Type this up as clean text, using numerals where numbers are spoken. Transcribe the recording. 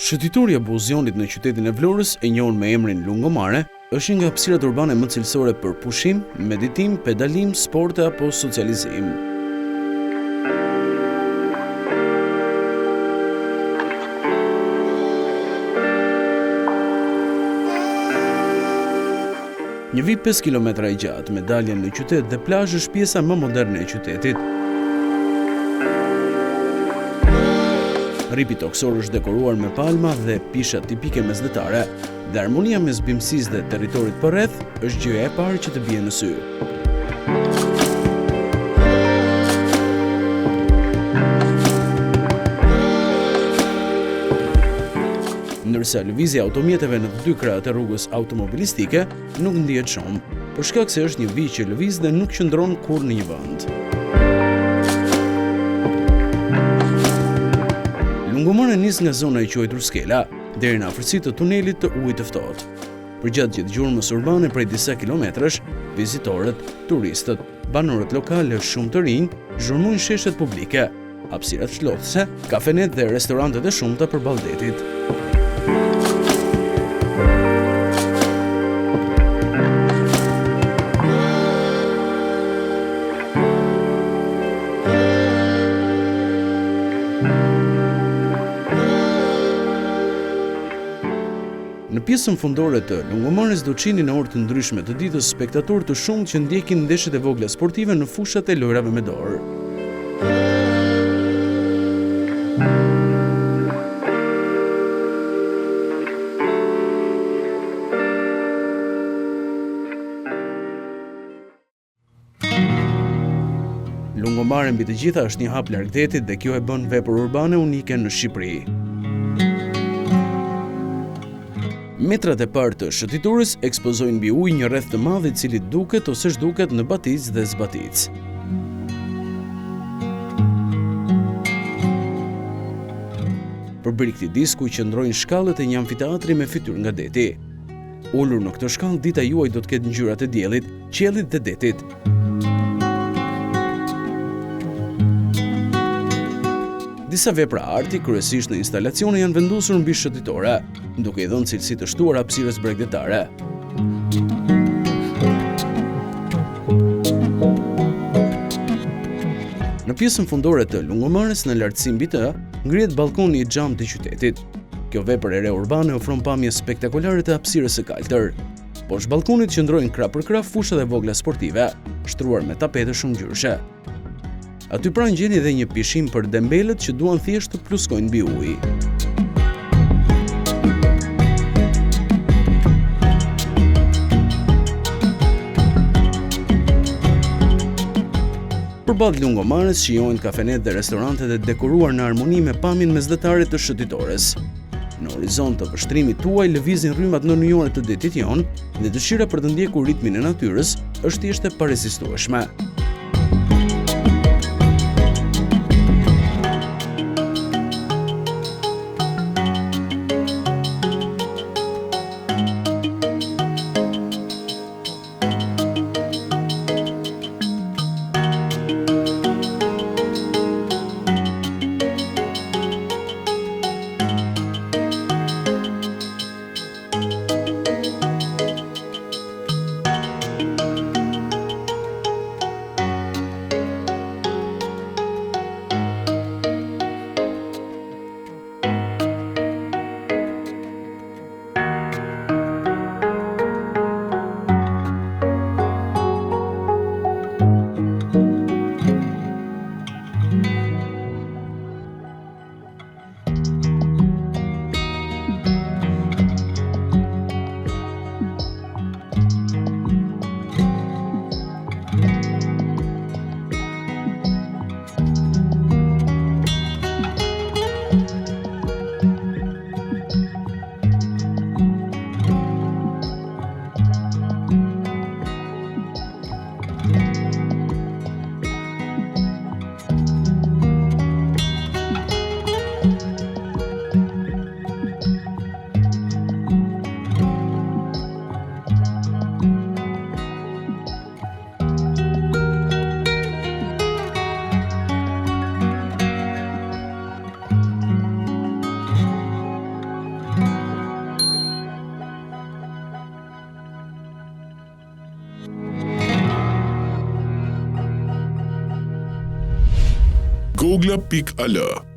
Shëtitorja buzë Jonit në qytetin e Vlorës, e njohur me emrin Lungomare, është një nga hapësirat urbane më cilësore për pushim, meditim, pedalim, sporte apo socializim. Një vijë 5 kilometra i gjatë me dalje në qytet dhe plazh është pjesa më moderne e qytetit. Rripi tokësor është dekoruar me palma dhe pisha tipike mesdhetare, dhe harmonia mes bimësisë dhe territorit përreth është gjëja e parë që të bie në sy. Ndërsa lëvizja e automjeteve në të dy krahët e rrugës automobilistike nuk ndihet shumë, për shkak se është një vijë që lëviz dhe nuk qëndron kurrë në një vend. Lungomare nis nga zona e quajtur skela deri në afërsitë të tunelit të ujit të ftohtë. Përgjatë gjithë gjurmës urbane prej disa kilometrash, vizitorët, turistët, banorët lokale shumë të rinj zhurmojnë sheshet publike, hapësirat shlodhëse, kafenet dhe restorantet e shumta përballë detit. Në pjesën fundore të Lungomares do çini në orë të ndryshme të ditës spektatorë të shumtë që ndjekin ndeshjet e vogla sportive në fushat e lojrave me dorë. Lungomare mbi të gjitha është një hap larg detit dhe kjo e bën vepër urbane unike në Shqipëri. Metrat e parë të shëtitorës ekspozojnë mbi ujë një rreth të madh i cili duket ose zhduket në batic dhe zbatic. Përbërë këtij disku qëndrojnë shkallët e një amfiteatri me fytyrë nga deti. Ulur në këtë shkallë, dita juaj do të ketë ngjyrat e diellit, qiellit dhe detit. Disa vepra arti, kryesisht në instalacione, janë vendosur mbi shëtitore, duke i dhënë cilësi të shtuar hapësirës bregdetare. Në pjesën fundore të Lungomares, në lartësi mbi të, ngrihet ballkoni i xhamit të qytetit. Kjo vepër e re urbane ofron pamje spektakolare të hapësirës së kaltër. Poshtë ballkonit qëndrojnë krah për krah fusha dhe vogla sportive, shtruar me tapete shumë ngjyrshe. Aty pranë gjeni edhe një pushim për dembelët që duan thjesht të pluskojnë mbi ujë. Përballë Lungomares shijohen kafenet dhe restorantet e dekoruar në harmoni me pamjen mesdhetare të shëtitores. Në horizont të vështrimit tuaj lëvizin rrymat nënujore të detit jon dhe dëshira për të ndjekur ritmin e natyrës është thjesht e parezistueshme. googla.al